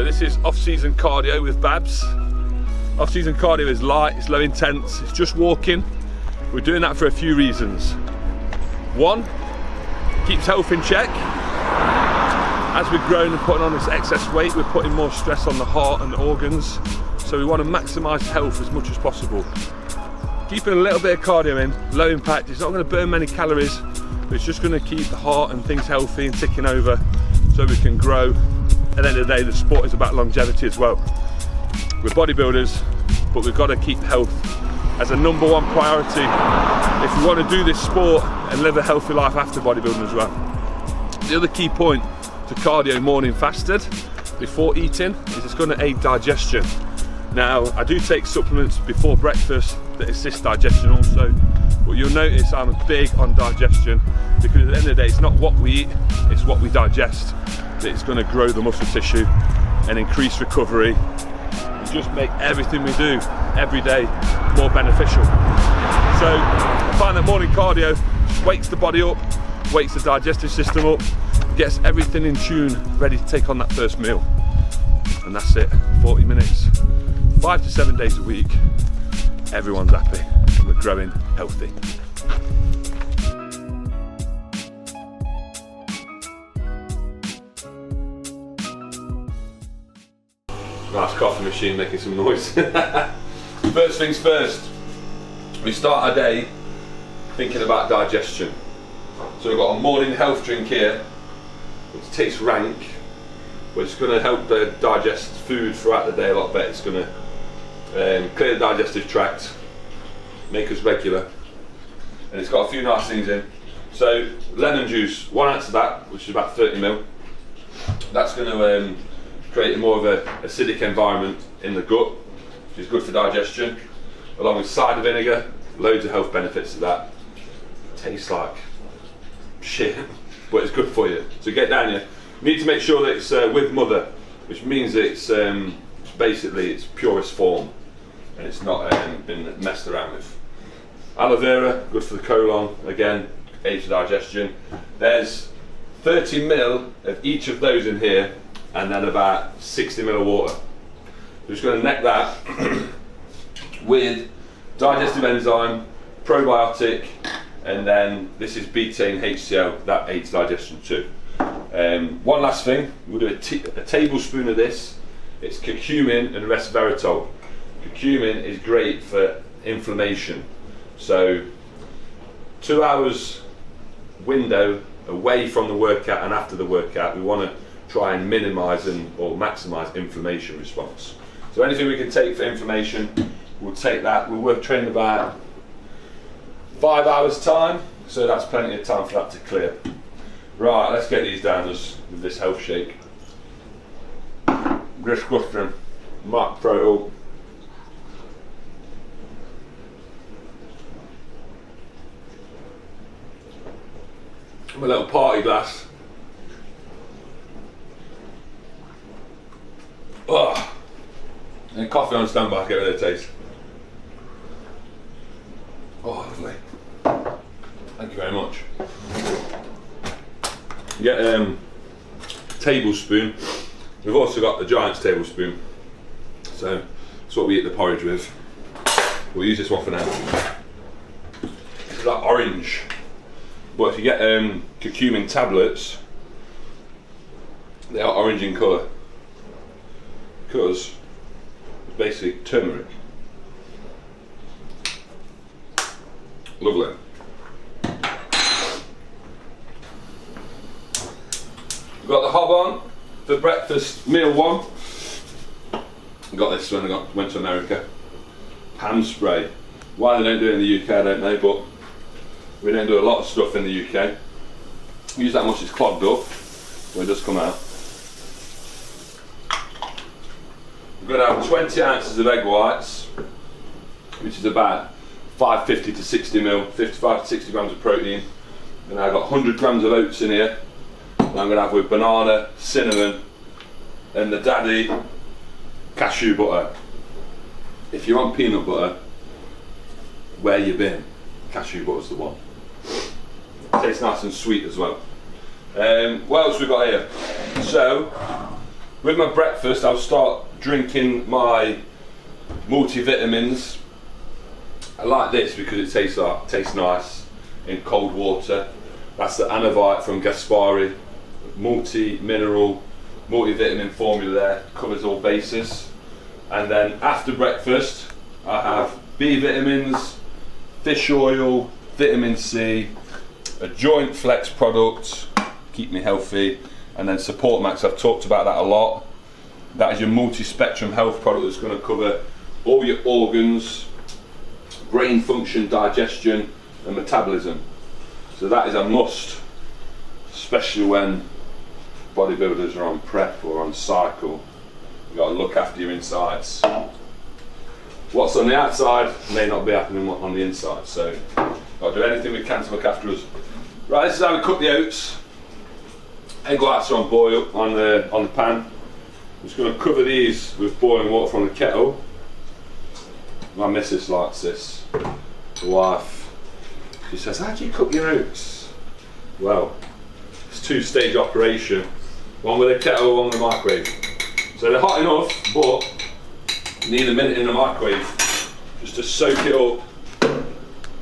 So this is off-season cardio with Babs. Off-season cardio is light, it's low intense, it's just walking. We're doing that for a few reasons. One, keeps health in check. As we've grown and putting on this excess weight, we're putting more stress on the heart and the organs. So we want to maximise health as much as possible. Keeping a little bit of cardio in, low impact, it's not going to burn many calories, but it's just going to keep the heart and things healthy and ticking over so we can grow. At the end of the day, the sport is about longevity as well. We're bodybuilders, but we've got to keep health as a #1 priority if we want to do this sport and live a healthy life after bodybuilding as well. The other key point to cardio morning fasted before eating is it's going to aid digestion. Now, I do take supplements before breakfast that assist digestion also, but you'll notice I'm big on digestion because at the end of the day, it's not what we eat, it's what we digest that's going to grow the muscle tissue and increase recovery and just make everything we do every day more beneficial. So I find that morning cardio just wakes the body up, wakes the digestive system up, gets everything in tune, ready to take on that first meal. And that's it, 40 minutes, 5 to 7 days a week, everyone's happy and we're growing healthy. Nice coffee machine making some noise. First things first, we start our day thinking about digestion. So we've got a morning health drink here, which tastes rank, but it's going to help digest food throughout the day a lot better. It's going to clear the digestive tract, make us regular, and it's got a few nice things in. So lemon juice, 1 ounce of that, which is about 30ml. That's going to create more of an acidic environment in the gut, which is good for digestion, along with cider vinegar, loads of health benefits to that. Tastes like shit, but it's good for you. So get down here. You need to make sure that it's with motha, which means that it's basically its purest form and it's not been messed around with. Aloe vera, good for the colon, again, aids digestion. There's 30ml of each of those in here, and then about 60ml of water. We're just going to neck that with digestive enzyme, probiotic, and then this is betaine HCl, that aids digestion too. One last thing, we'll do a tablespoon of this. It's curcumin and resveratrol. Curcumin is great for inflammation. So 2 hours window away from the workout and after the workout, we want to try and minimise or maximise inflammation response. So anything we can take for inflammation, we'll take that. We'll work training about 5 hours time, so that's plenty of time for that to clear. Right, let's get these down with this health shake. Disgusting. Might throw it up. My little party glass. Oh, and coffee on standby, get rid of the taste. Oh, lovely. Thank you very much. You get a tablespoon. We've also got the giant's tablespoon. So that's what we eat the porridge with. We'll use this one for now. It's like orange. But if you get curcumin tablets, they are orange in colour. Because it's basically turmeric. Lovely. We've got the hob on for breakfast, meal 1. I got this when I went to America. Ham spray. Why they don't do it in the UK, I don't know, but we don't do a lot of stuff in the UK. Use that much it's clogged up, so it does come out. We're going to have 20 ounces of egg whites, which is about 550 to 60ml, 55 to 60 grams of protein. And I've got 100 grams of oats in here. And I'm going to have with banana, cinnamon, and the daddy cashew butter. If you want peanut butter, where you been? Cashew butter's the one. Tastes nice and sweet as well. What else we got here? So With my breakfast, I'll start drinking my multivitamins. I like this because it tastes nice in cold water. That's the Anavite from Gaspari, multi-mineral, multivitamin formula there, covers all bases. And then after breakfast, I have B vitamins, fish oil, vitamin C, a joint flex product, keep me healthy, and then Support Max. I've talked about that a lot. That is your multi-spectrum health product that's going to cover all your organs, brain function, digestion and metabolism. So that is a must, especially when bodybuilders are on prep or on cycle. You've got to look after your insides. What's on the outside may not be happening on the inside, so I'll do anything we can to look after us. Right, this is how we cook the oats. Egg whites are on boil on the pan. I'm just going to cover these with boiling water from the kettle. My missus likes this. The wife, she says, how do you cook your oats? Well, it's a two-stage operation. One with a kettle, one with a microwave. So they're hot enough, but you need a minute in the microwave just to soak it up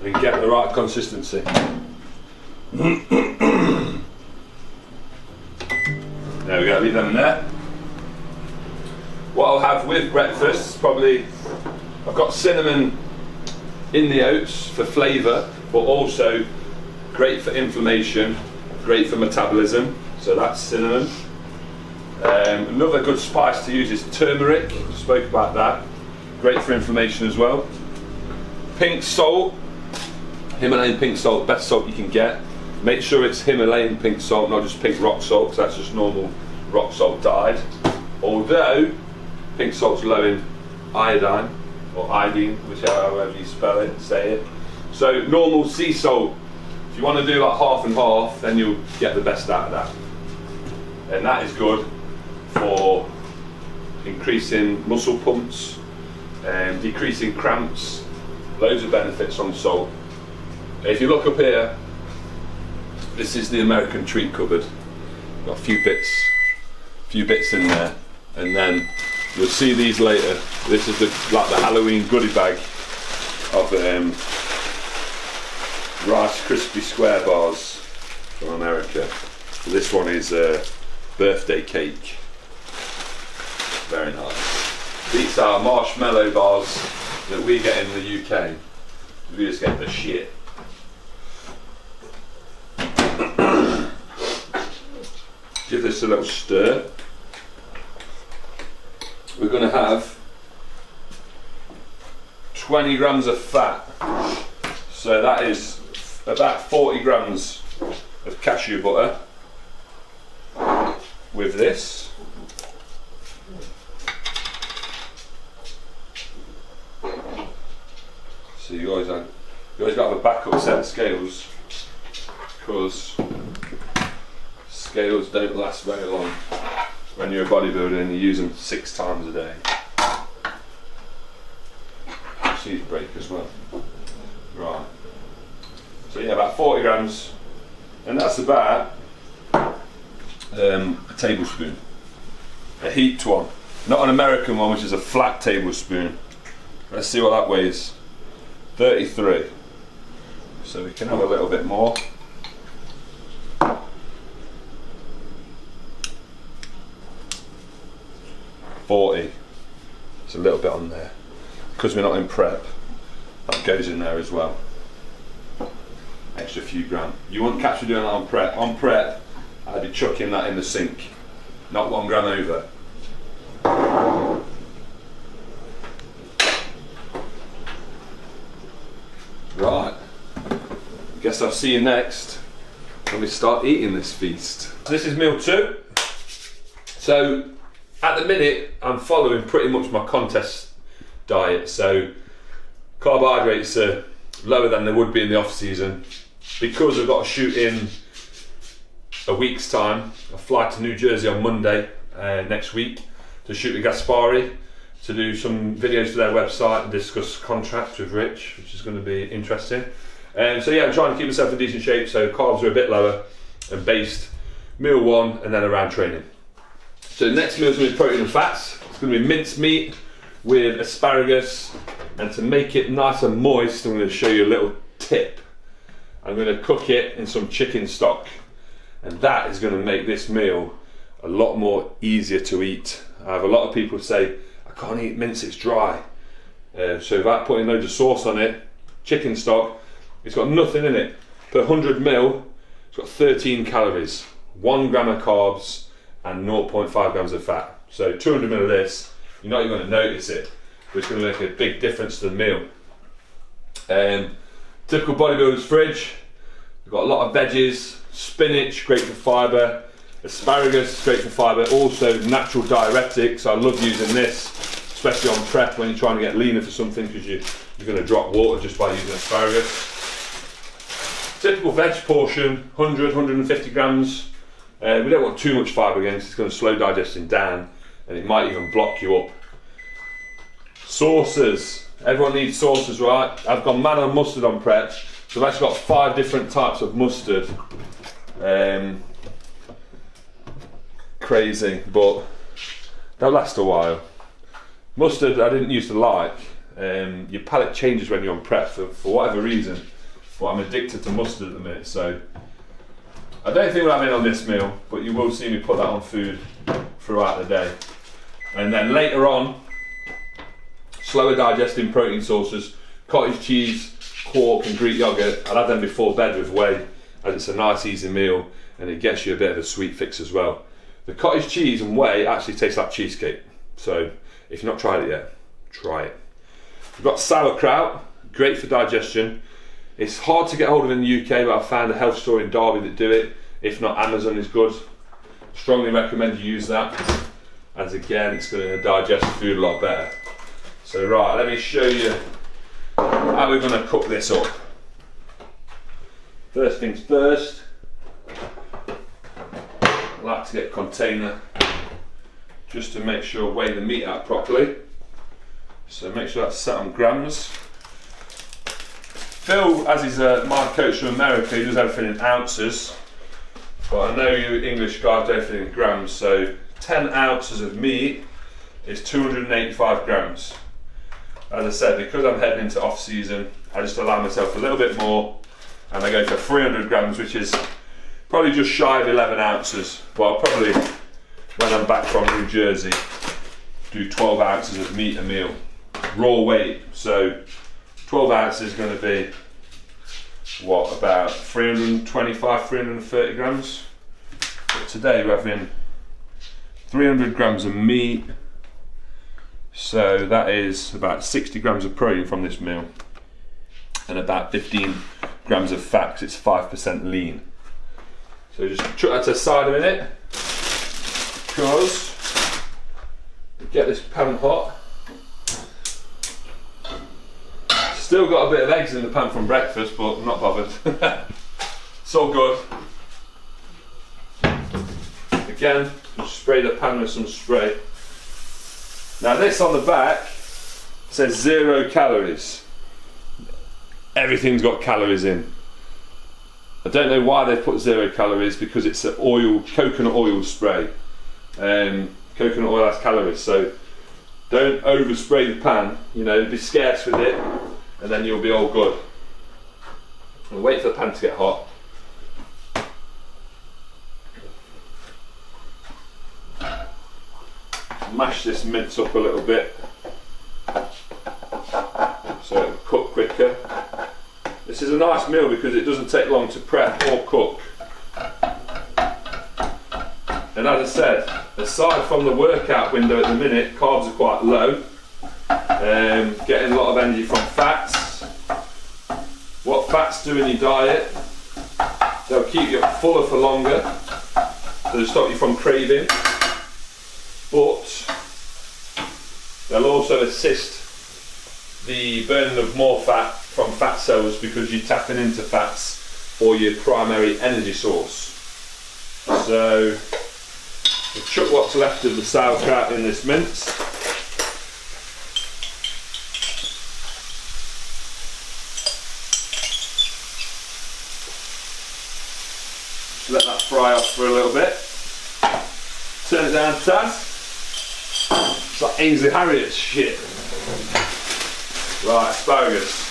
and get the right consistency. There we go, leave them in there. What I'll have with breakfast is probably, I've got cinnamon in the oats for flavour, but also great for inflammation, great for metabolism, so that's cinnamon. Another good spice to use is turmeric, spoke about that, great for inflammation as well. Pink salt, Himalayan pink salt, best salt you can get. Make sure it's Himalayan pink salt, not just pink rock salt, because that's just normal rock salt dyed. Although pink salt's low in iodine, or iodine, whichever you spell it, say it. So normal sea salt, if you want to do like half and half, then you'll get the best out of that. And that is good for increasing muscle pumps and decreasing cramps. Loads of benefits from salt. If you look up here, this is the American treat cupboard. Got a few bits in there, and then you'll see these later. This is the Halloween goodie bag of Rice Krispie Square bars from America. So this one is a birthday cake. Very nice. These are marshmallow bars that we get in the UK. We just get the shit. Give this a little stir. We're going to have 20 grams of fat. So that is about 40 grams of cashew butter with this. So you always got to have a backup set of scales, because scales don't last very long when you're a bodybuilder and you use them 6 times a day. Cheese break as well. Right. So yeah, about 40 grams, and that's about a tablespoon. A heaped one, not an American one, which is a flat tablespoon. Let's see what that weighs. 33. So we can have a little bit more. 40. There's a little bit on there. Because we're not in prep, that goes in there as well. Extra few gram. You wouldn't catch me doing that on prep. On prep, I'd be chucking that in the sink. Not 1 gram over. Right. Guess I'll see you next when we start eating this feast. So this is meal 2. So at the minute, I'm following pretty much my contest diet. So carbohydrates are lower than they would be in the off season. Because I've got to shoot in a week's time, I fly to New Jersey on Monday next week to shoot with Gaspari, to do some videos for their website and discuss contracts with Rich, which is going to be interesting. So yeah, I'm trying to keep myself in decent shape, so carbs are a bit lower and based meal 1 and then around training. So the next meal is going to be protein and fats. It's going to be minced meat with asparagus, and to make it nice and moist, I'm going to show you a little tip. I'm going to cook it in some chicken stock, and that is going to make this meal a lot more easier to eat. I have a lot of people say, I can't eat mince, it's dry. So without putting loads of sauce on it, chicken stock, it's got nothing in it. Per 100 ml, it's got 13 calories, 1 gram of carbs, and 0.5 grams of fat. So 200 ml of this, you're not even going to notice it, but it's going to make a big difference to the meal. Typical bodybuilder's fridge, we've got a lot of veggies, spinach, great for fibre, asparagus, great for fibre, also natural diuretics. I love using this, especially on prep when you're trying to get leaner for something, because you're going to drop water just by using asparagus. Typical veg portion, 100, 150 grams. We don't want too much fibre again, because it's going to slow digestion down, and it might even block you up. Sauces. Everyone needs sauces, right? I've gone mad on mustard on prep, so I've actually got 5 different types of mustard. Crazy, but they'll last a while. Mustard I didn't used to like. Your palate changes when you're on prep for whatever reason, but I'm addicted to mustard at the minute, so I don't think we'll have it on this meal, but you will see me put that on food throughout the day. And then later on, slower digesting protein sources, cottage cheese, quark and Greek yogurt. I'll have them before bed with whey, as it's a nice easy meal and it gets you a bit of a sweet fix as well. The cottage cheese and whey actually tastes like cheesecake, so if you've not tried it yet, try it. We've got sauerkraut, great for digestion. It's hard to get hold of in the UK, but I found a health store in Derby that do it. If not, Amazon is good. Strongly recommend you use that, as again, it's going to digest the food a lot better. So right, let me show you how we're going to cook this up. First things first, I like to get a container just to make sure weigh the meat out properly. So make sure that's set on grams. Phil, as he's my coach from America, he does everything in ounces, but I know you English guys do everything in grams, so 10 ounces of meat is 285 grams. As I said, because I'm heading into off season, I just allow myself a little bit more, and I go for 300 grams, which is probably just shy of 11 ounces. But I'll probably, when I'm back from New Jersey, do 12 ounces of meat a meal, raw weight. So 12 ounces is going to be, what, about 325, 330 grams. But today we're having 300 grams of meat. So that is about 60 grams of protein from this meal, and about 15 grams of fat, because it's 5% lean. So just chuck that to the side a minute, because get this pan hot. Still got a bit of eggs in the pan from breakfast, but I'm not bothered. It's all good. Again, just spray the pan with some spray. Now this on the back says 0 calories. Everything's got calories in. I don't know why they put 0 calories, because it's an oil, coconut oil spray. Coconut oil has calories, so don't overspray the pan, you know, be scarce with it, and then you'll be all good. And wait for the pan to get hot. Mash this mince up a little bit so it'll cook quicker. This is a nice meal because it doesn't take long to prep or cook. And as I said, aside from the workout window at the minute, carbs are quite low. Getting a lot of energy from fats. What fats do in your diet, they'll keep you fuller for longer, so they'll stop you from craving. But they'll also assist the burning of more fat from fat cells, because you're tapping into fats for your primary energy source. So we'll chuck what's left of the sauerkraut in this mince. Just let that fry off for a little bit. Turn it down, Tad. It's like Ainsley Harriott shit. Right, asparagus.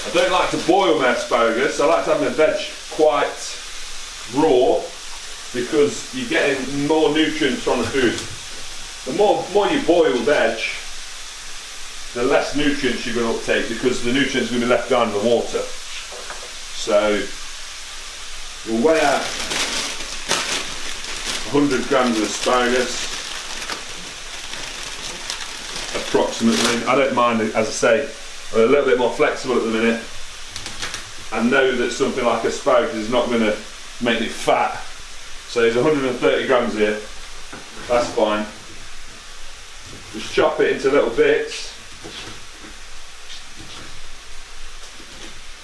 I don't like to boil my asparagus. I like to have my veg quite raw because you're getting more nutrients from the food. The more you boil veg, the less nutrients you're going to uptake because the nutrients are going to be left behind in the water. So we'll weigh out 100 grams of asparagus approximately. I don't mind, as I say, I'm a little bit more flexible at the minute. I know that something like asparagus is not going to make me fat. So there's 130 grams here, that's fine. Just chop it into little bits.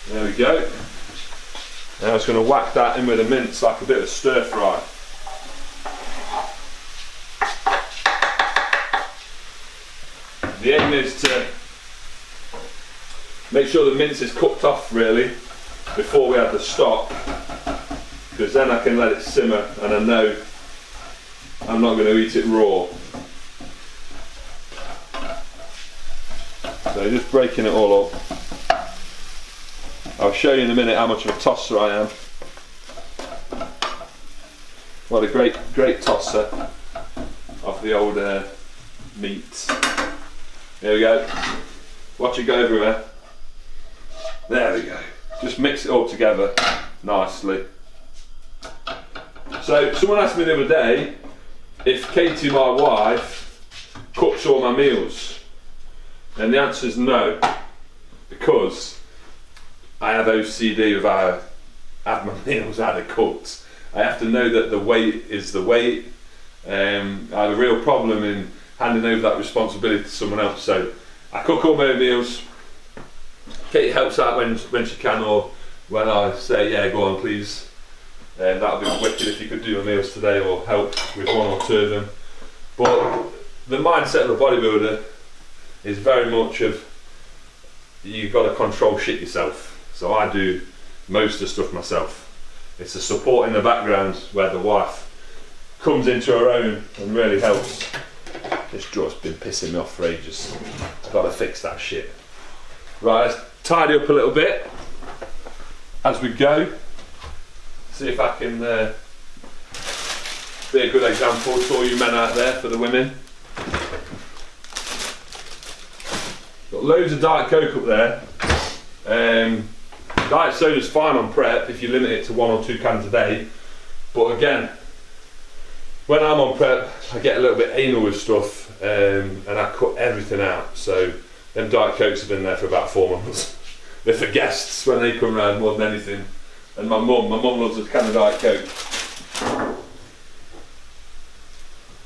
There we go. Now I'm just going to whack that in with a mince like a bit of stir fry. The aim is to make sure the mince is cooked off really before we add the stock, because then I can let it simmer and I know I'm not going to eat it raw. So just breaking it all up. I'll show you in a minute how much of a tosser I am. What a great tosser of the old meat. There we go. Watch it go everywhere. There we go. Just mix it all together nicely. So someone asked me the other day if Katie, my wife, cooks all my meals. And the answer is no, because I have OCD with how I have my meals, how they're cooked. I have to know that the weight is the weight. I have a real problem in handing over that responsibility to someone else. So I cook all my meals. Katie helps out when she can, or when I say, yeah, go on please. That would be wicked if you could do my meals today or help with one or two of them. But the mindset of a bodybuilder is very much of, you've got to control shit yourself. So I do most of the stuff myself. It's the support in the background where the wife comes into her own and really helps. This draw's been pissing me off for ages. I've got to fix that shit. Right, let's tidy up a little bit as we go. See if I can be a good example to all you men out there for the women. Got loads of Diet Coke up there. Diet soda's fine on prep if you limit it to 1 or 2 cans a day. But again, when I'm on prep, I get a little bit anal with stuff and I cut everything out. So them Diet Cokes have been there for about 4 months. They're for guests when they come around more than anything. And my mum loves a can of Diet Coke.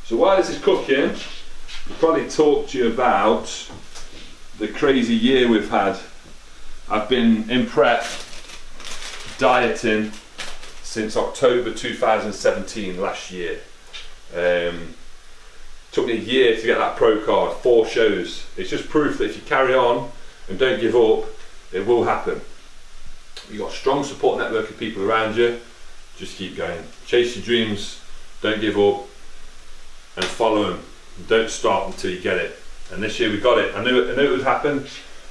So while this is cooking, I'll probably talk to you about the crazy year we've had. I've been in prep dieting since October 2017, last year. Took me a year to get that pro card, 4 shows. It's just proof that if you carry on and don't give up, it will happen. You've got a strong support network of people around you. Just keep going. Chase your dreams, don't give up, and follow them. Don't stop until you get it. And this year we got it. I knew it would happen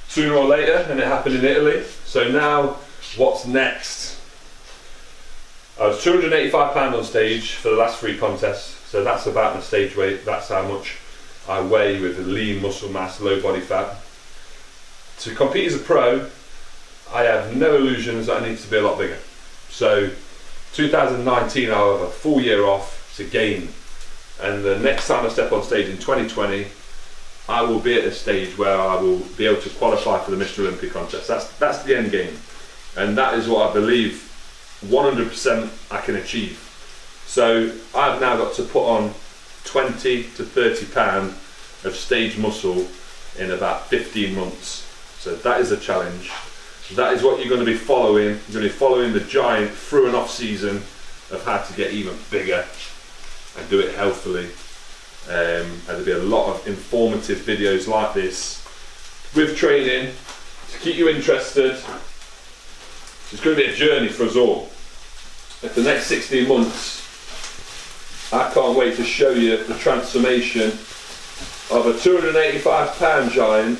sooner or later, and it happened in Italy. So now, what's next? I was 285 pounds on stage for the last 3 contests. So that's about my stage weight. That's how much I weigh with a lean muscle mass, low body fat. To compete as a pro, I have no illusions that I need to be a lot bigger. So 2019 I'll have a full year off to gain, and the next time I step on stage in 2020 I will be at a stage where I will be able to qualify for the Mr. Olympia contest. That's the end game, and that is what I believe 100% I can achieve. So I've now got to put on 20 to 30 pounds of stage muscle in about 15 months. So that is a challenge. That is what you're going to be following. You're going to be following the giant through an off season of how to get even bigger and do it healthily. And there'll be a lot of informative videos like this with training to keep you interested. It's going to be a journey for us all. If the next 16 months I can't wait to show you the transformation of a 285 pound giant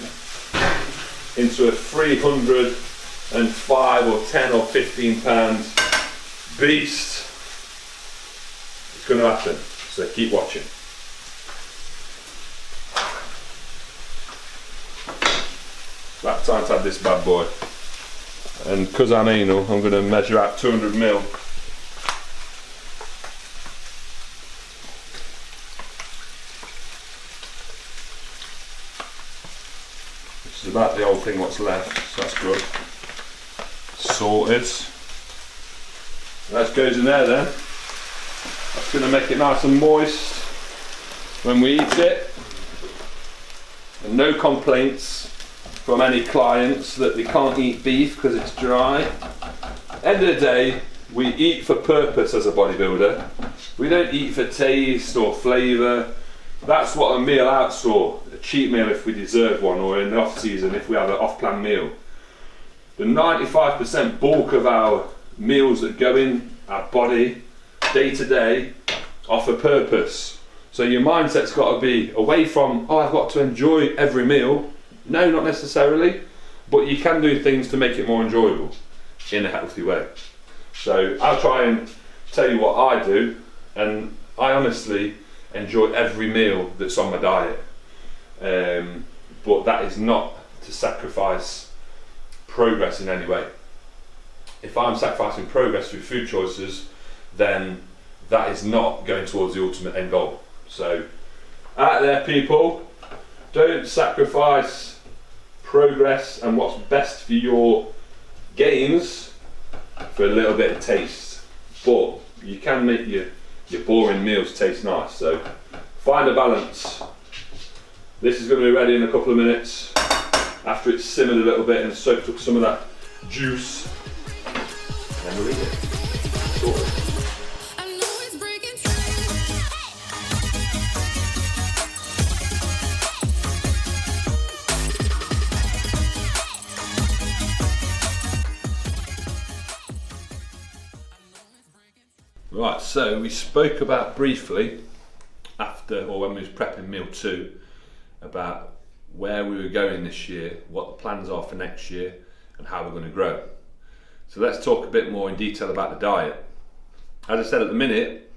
into a 305 or 10 or 15 pound beast. It's going to happen, so keep watching. That time to have this bad boy, and because I'm anal, I'm going to measure out 200 mil. This is about the old thing what's left, so that's good. Sorted. That goes in there then. That's going to make it nice and moist when we eat it. And no complaints from any clients that they can't eat beef because it's dry. End of the day, we eat for purpose as a bodybuilder. We don't eat for taste or flavour. That's what a meal out's for. A cheat meal if we deserve one, or in the off season if we have an off-plan meal. The 95% bulk of our meals that go in our body day to day are for purpose. So your mindset's got to be away from, oh, I've got to enjoy every meal. No, not necessarily, but you can do things to make it more enjoyable in a healthy way. So I'll try and tell you what I do, and I honestly enjoy every meal that's on my diet, but that is not to sacrifice progress in any way. If I'm sacrificing progress through food choices, then that is not going towards the ultimate end goal. So out there, people, don't sacrifice progress and what's best for your gains for a little bit of taste, but you can make your boring meals taste nice. So find a balance. This is going to be ready in a couple of minutes after it's simmered a little bit and soaked up some of that juice, and then we'll eat it. Sorted. Right, so we spoke about briefly after, or when we was prepping meal 2, about where we were going this year, what the plans are for next year, and how we're going to grow. So let's talk a bit more in detail about the diet. As I said, at the minute,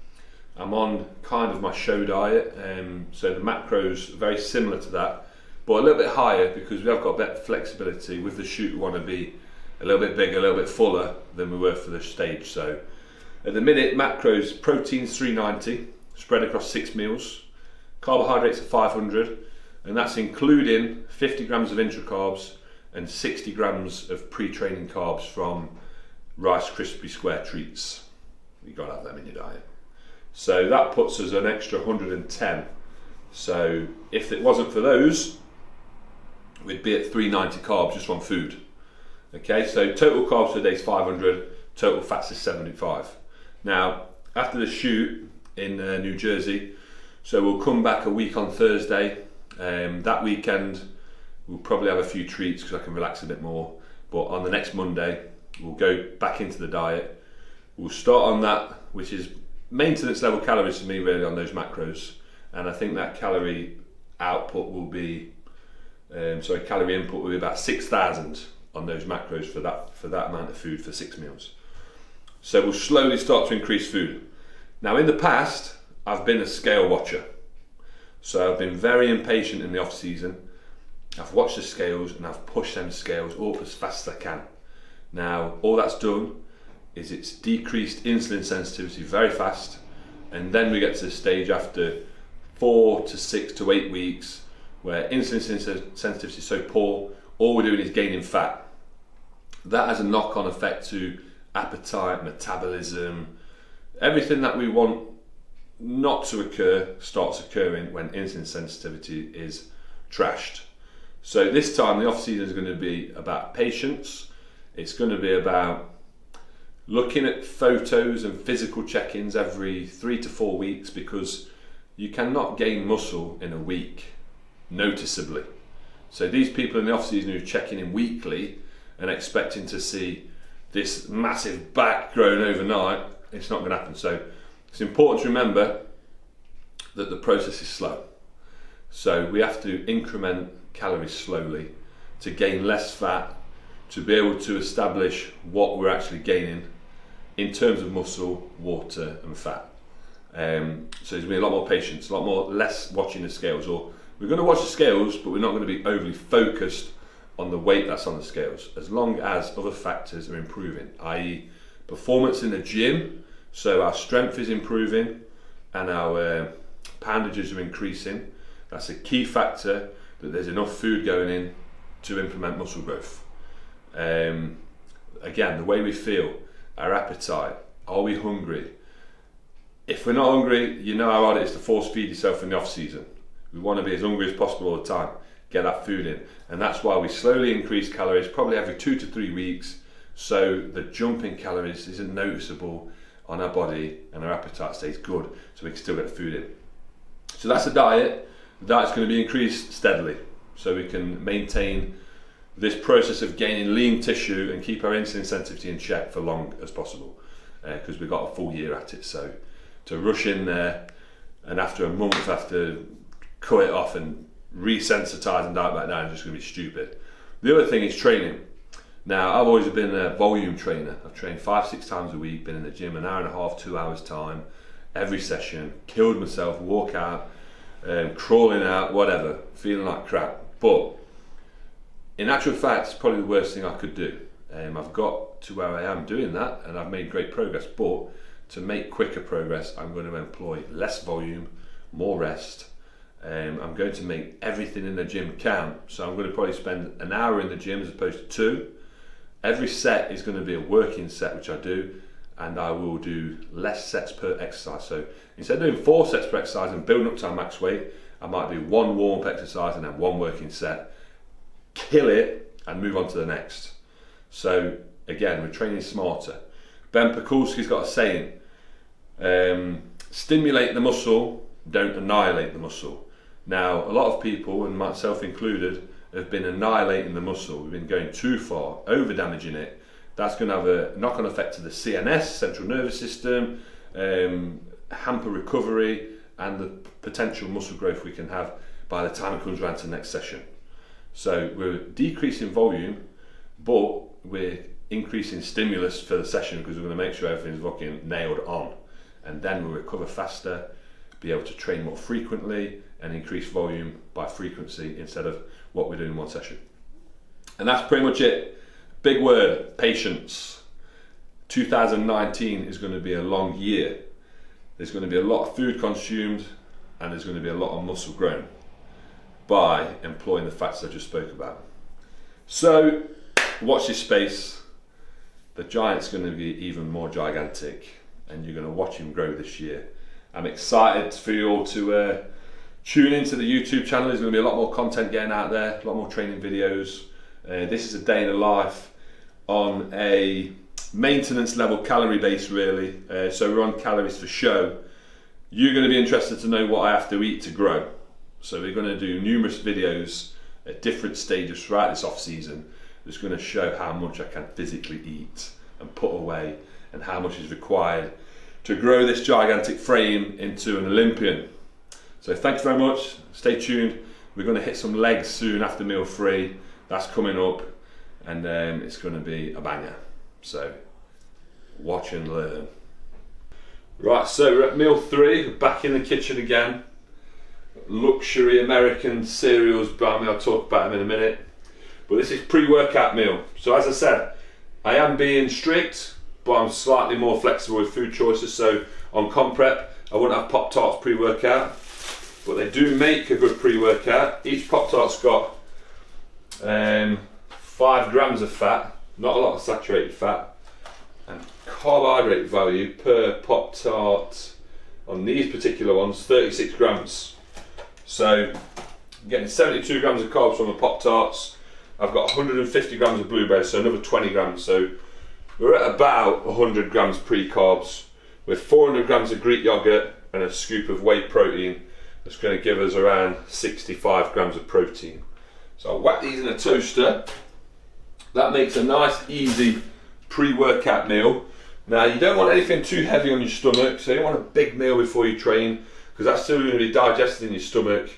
I'm on kind of my show diet, so the macros are very similar to that, but a little bit higher because we have got better flexibility. With the shoot, we want to be a little bit bigger, a little bit fuller than we were for the stage. So at the minute, macros, proteins 390, spread across 6 meals, carbohydrates are 500, and that's including 50 grams of intracarbs and 60 grams of pre-training carbs from Rice Krispie Square treats. You've got to have them in your diet. So that puts us an extra 110. So if it wasn't for those, we'd be at 390 carbs just on food. Okay, so total carbs per day is 500, total fats is 75. Now, after the shoot in New Jersey, so we'll come back a week on Thursday. That weekend, we'll probably have a few treats because I can relax a bit more. But on the next Monday, we'll go back into the diet. We'll start on that, which is maintenance level calories for me really on those macros. And I think that calorie output will be, calorie input will be about 6,000 on those macros for that amount of food for 6 meals. So we'll slowly start to increase food. Now in the past, I've been a scale watcher. So I've been very impatient in the off season. I've watched the scales and I've pushed them scales up as fast as I can. Now all that's done is it's decreased insulin sensitivity very fast, and then we get to the stage after 4 to 6 to 8 weeks where insulin sensitivity is so poor, all we're doing is gaining fat. That has a knock-on effect to appetite, metabolism, everything that we want not to occur starts occurring when insulin sensitivity is trashed. So this time the off season is going to be about patience. It's going to be about looking at photos and physical check-ins every 3 to 4 weeks, because you cannot gain muscle in a week noticeably. So these people in the off season who are checking in weekly and expecting to see this massive back growing overnight, it's not going to happen. So it's important to remember that the process is slow. So we have to increment calories slowly to gain less fat, to be able to establish what we're actually gaining in terms of muscle, water and fat. So there's going to be a lot more patience, a lot more less watching the scales, or we're going to watch the scales, but we're not going to be overly focused on the weight that's on the scales, as long as other factors are improving, i.e. performance in the gym, so our strength is improving and our poundages are increasing. That's a key factor, that there's enough food going in to implement muscle growth. Again, the way we feel, our appetite, are we hungry? If we're not hungry, you know how hard it is to force feed yourself in the off season. We want to be as hungry as possible all the time, get that food in. And that's why we slowly increase calories, probably every 2 to 3 weeks, so the jump in calories isn't noticeable on our body and our appetite stays good, so we can still get the food in. So that's the diet. The diet's going to be increased steadily, so we can maintain this process of gaining lean tissue and keep our insulin sensitivity in check for long as possible, because we've got a full year at it. So to rush in there and after a month have to cut it off and resensitize and diet back down is just going to be stupid. The other thing is training. Now, I've always been a volume trainer. I've trained 5-6 times a week, been in the gym an hour and a half, 2 hours time, every session, killed myself, walk out, crawling out, whatever, feeling like crap. But in actual fact, it's probably the worst thing I could do. I've got to where I am doing that and I've made great progress, but to make quicker progress, I'm going to employ less volume, more rest. I'm going to make everything in the gym count. So I'm going to probably spend an hour in the gym as opposed to 2. Every set is going to be a working set, which I do, and I will do less sets per exercise. So instead of doing 4 sets per exercise and building up to our max weight, I might do 1 warm-up exercise and then 1 working set, kill it and move on to the next. So again, we're training smarter. Ben Pakulski's got a saying, stimulate the muscle, don't annihilate the muscle. Now, a lot of people, and myself included, have been annihilating the muscle. We've been going too far, over damaging it. That's going to have a knock-on effect to the CNS, central nervous system, hamper recovery and the potential muscle growth we can have by the time it comes around to the next session. So we're decreasing volume, but we're increasing stimulus for the session because we're going to make sure everything's fucking nailed on, and then we'll recover faster, be able to train more frequently and increase volume by frequency instead of what we're doing in one session. And that's pretty much it. Big word, patience. 2019 is going to be a long year. There's going to be a lot of food consumed and there's going to be a lot of muscle grown by employing the facts I just spoke about. So watch this space. The giant's going to be even more gigantic and you're going to watch him grow this year. I'm excited for you all to tune into the YouTube channel. There's going to be a lot more content getting out there, a lot more training videos. This is a day in the life on a maintenance level calorie base really. So we're on calories for show. You're going to be interested to know what I have to eat to grow. So we're going to do numerous videos at different stages throughout this off season. That's going to show how much I can physically eat and put away and how much is required to grow this gigantic frame into an Olympian. So thank you very much, stay tuned. We're going to hit some legs soon after meal 3, that's coming up, and it's going to be a banger. So watch and learn. Right, so we're at meal 3, we're back in the kitchen again. Luxury American cereals by me, I'll talk about them in a minute. But this is pre-workout meal. So as I said, I am being strict, but I'm slightly more flexible with food choices. So on Comp Prep, I won't have Pop-Tarts pre-workout, but they do make a good pre-workout. Each Pop-Tart's got 5 grams of fat, not a lot of saturated fat, and carbohydrate value per Pop-Tart on these particular ones, 36 grams. So I'm getting 72 grams of carbs from the Pop-Tarts. I've got 150 grams of blueberries, so another 20 grams. So we're at about 100 grams pre-carbs with 400 grams of Greek yogurt and a scoop of whey protein. That's going to give us around 65 grams of protein. So I'll whack these in a toaster. That makes a nice, easy pre-workout meal. Now you don't want anything too heavy on your stomach, so you don't want a big meal before you train, because that's still going to be digested in your stomach,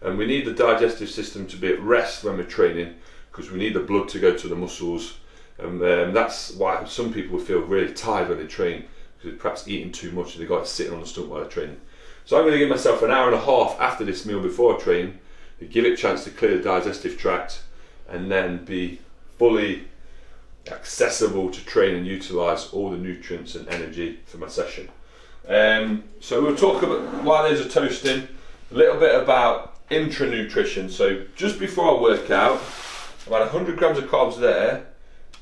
and we need the digestive system to be at rest when we're training, because we need the blood to go to the muscles, and that's why some people feel really tired when they train, because they're perhaps eating too much and they've got it sitting on the stomach while they're training. So I'm going to give myself an hour and a half after this meal before I train to give it a chance to clear the digestive tract and then be fully accessible to train and utilise all the nutrients and energy for my session. So we'll talk about, while those are toasting, a little bit about intra-nutrition. So just before I work out, about 100 grams of carbs there.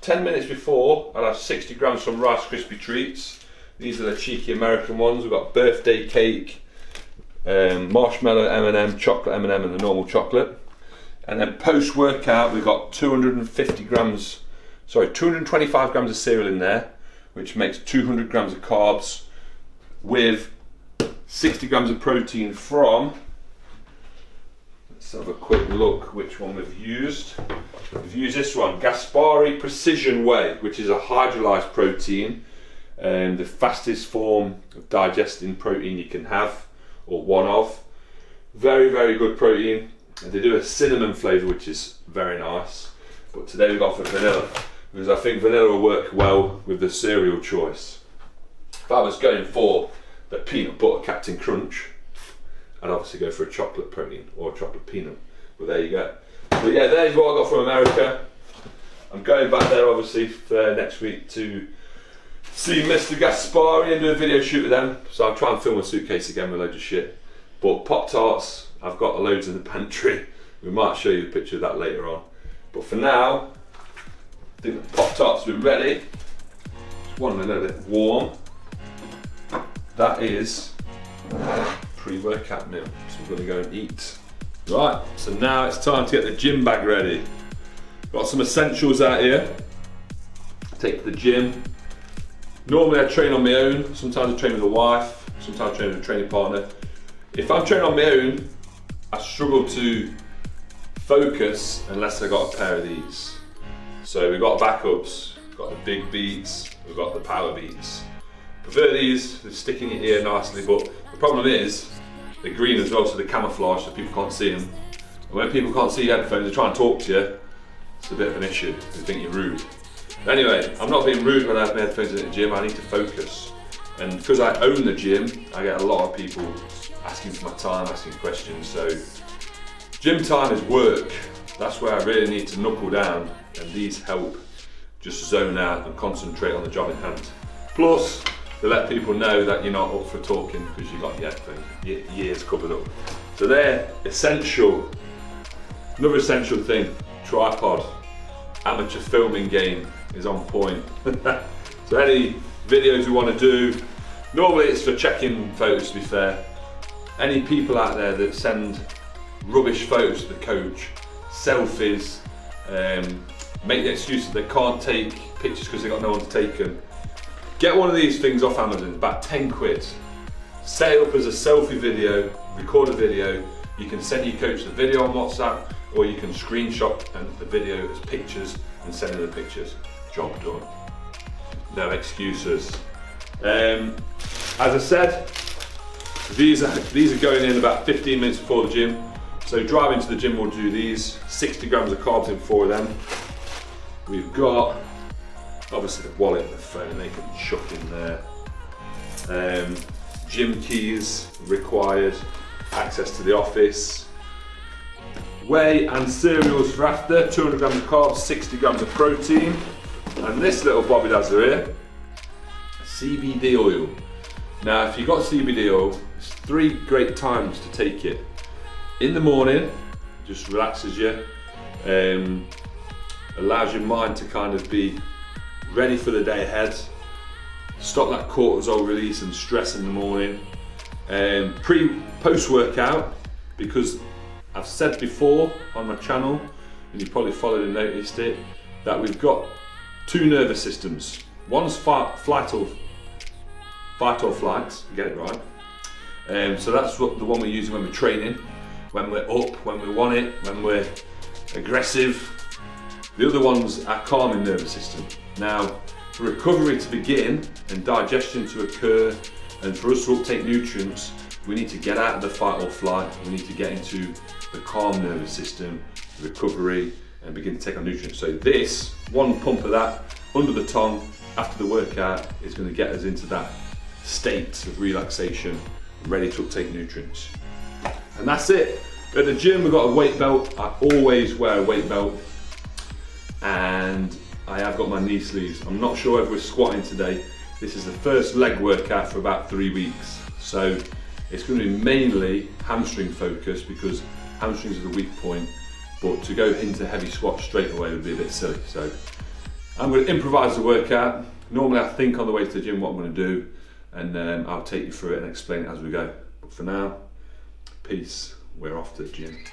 10 minutes before, I'll have 60 grams from Rice Krispie treats. These are the cheeky American ones. We've got birthday cake, marshmallow M&M, chocolate M&M, and the normal chocolate. And then post-workout, we've got 225 grams of cereal in there, which makes 200 grams of carbs with 60 grams of protein from, let's have a quick look which one we've used. We've used this one, Gaspari Precision Whey, which is a hydrolyzed protein, and the fastest form of digesting protein you can have, or one of. Very, very good protein. And they do a cinnamon flavour, which is very nice. But today we've gone for vanilla, because I think vanilla will work well with the cereal choice. If I was going for the peanut butter Captain Crunch, I'd obviously go for a chocolate protein or a chocolate peanut. But there you go. But yeah, there's what I got from America. I'm going back there obviously for next week to see Mr. Gaspari and do a video shoot with them. So I'll try and film a suitcase again with loads of shit. But Pop-Tarts, I've got loads in the pantry. We might show you a picture of that later on. But for now, I think the Pop-Tarts have been ready. Just want them a little bit warm. That is pre-workout meal. So we're going to go and eat. Right, so now it's time to get the gym bag ready. Got some essentials out here. Take to the gym. Normally I train on my own. Sometimes I train with a wife. Sometimes I train with a training partner. If I'm training on my own, I struggle to focus unless I got a pair of these. So we've got backups, we've got the big beats, we've got the power beats. Prefer these, they're sticking in your ear nicely, but the problem is they're green as well, so they're camouflage so people can't see them. And when people can't see your headphones, they try and talk to you, it's a bit of an issue, they think you're rude. Anyway, I'm not being rude when I have my headphones in the gym, I need to focus. And because I own the gym, I get a lot of people asking for my time, asking questions, so gym time is work. That's where I really need to knuckle down, and these help just zone out and concentrate on the job in hand. Plus, they let people know that you're not up for talking because you've got your ears covered up. So they're essential. Another essential thing, tripod. Amateur filming game is on point. So any videos we want to do, normally it's for checking photos to be fair. Any people out there that send rubbish photos to the coach, selfies, make the excuse that they can't take pictures because they've got no one to take them. Get one of these things off Amazon, about 10 quid. Set it up as a selfie video, record a video. You can send your coach the video on WhatsApp, or you can screenshot the video as pictures and send them the pictures. Job done. No excuses. As I said, these are going in about 15 minutes before the gym. So driving to the gym, we'll do these. 60 grams of carbs in 4 of them. We've got obviously the wallet and the phone, they can chuck in there. Gym keys required, access to the office. Whey and cereals for after, 200 grams of carbs, 60 grams of protein. And this little bobby dazzler here, CBD oil. Now if you've got CBD oil, there's 3 great times to take it. In the morning, just relaxes you, allows your mind to kind of be ready for the day ahead, stop that cortisol release and stress in the morning. Post-workout, because I've said before on my channel, and you probably followed and noticed it, that we've got 2 nervous systems. One's fight or flight, get it right. So that's the one we're using when we're training, when we're up, when we want it, when we're aggressive. The other one's our calming nervous system. Now, for recovery to begin and digestion to occur and for us to uptake nutrients, we need to get out of the fight or flight. We need to get into the calm nervous system, recovery, and begin to take on nutrients. So this, one pump of that under the tongue after the workout is going to get us into that state of relaxation, ready to uptake nutrients. And that's it. At the gym, we've got a weight belt. I always wear a weight belt. And I have got my knee sleeves. I'm not sure if we're squatting today. This is the first leg workout for about 3 weeks. So it's going to be mainly hamstring focused because hamstrings are the weak point. But to go into heavy squats straight away would be a bit silly. So I'm going to improvise the workout. Normally I think on the way to the gym what I'm going to do, and I'll take you through it and explain it as we go. But for now, peace. We're off to the gym.